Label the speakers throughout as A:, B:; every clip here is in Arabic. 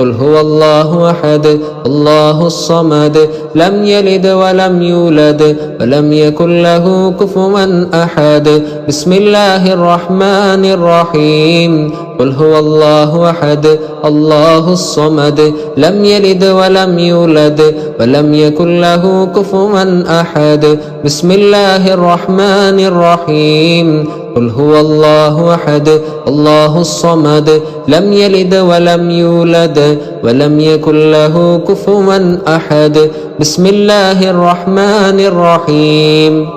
A: قل هو الله أحد الله الصمد لم يلد ولم يولد ولم يكن له كفوا أحد بسم الله الرحمن الرحيم قل هو الله أحد الله الصمد لم يلد ولم يولد ولم يكن له كفوا أحد بسم الله الرحمن الرحيم قل هو الله أحد الله الصمد لم يلد ولم يولد ولم يكن له كفوا أحد بسم الله الرحمن الرحيم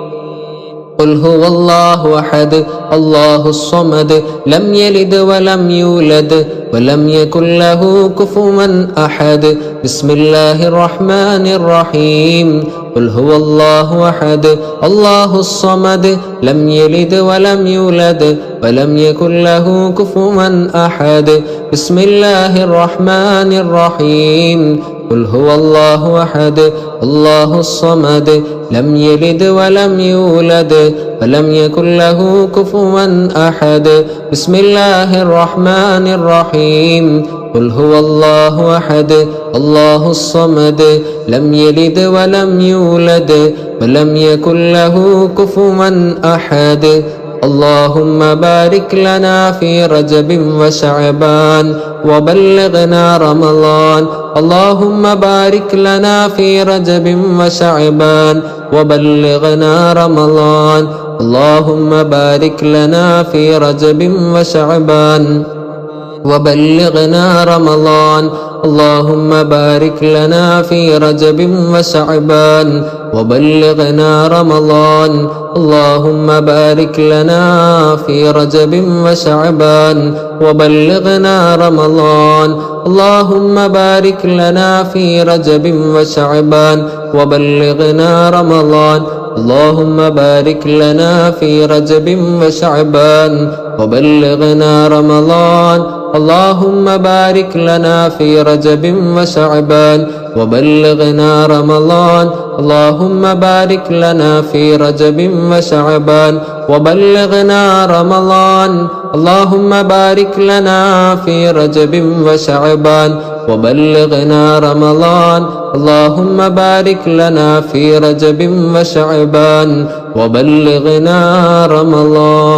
A: قل هو الله أحد الله الصمد لم يلد ولم يولد ولم يكن له كفوا أحد بسم الله الرحمن الرحيم قل هو الله أحد الله الصمد لم يلد ولم يولد ولم يكن له كفوا أحد بسم الله الرحمن الرحيم قل هو الله أحد الله الصمد لم يلد ولم يولد ولم يكن له كفوا أحد بسم الله الرحمن الرحيم قل هو الله أحد الله الصمد لم يلد ولم يولد ولم يكن له كفوا أحد اللهم بارك لنا في رجب وشعبان وبلغنا رمضان اللهم بارك لنا في رجب وشعبان وبلغنا رمضان اللهم بارك لنا في رجب وشعبان وبلغنا رمضان اللهم بارك لنا في رجب وشعبان وبلغنا رمضان اللهم بارك لنا في رجب وشعبان وبلغنا رمضان اللهم بارك لنا في رجب وشعبان وبلغنا رمضان اللهم بارك لنا في رجب وشعبان وبلغنا رمضان اللهم بارك لنا في رجب وشعبان وبلغنا رمضان اللهم بارك لنا في رجب وشعبان وبلغنا رمضان اللهم بارك لنا في رجب وشعبان وبلغنا رمضان اللهم بارك لنا في رجب وشعبان وبلغنا رمضان.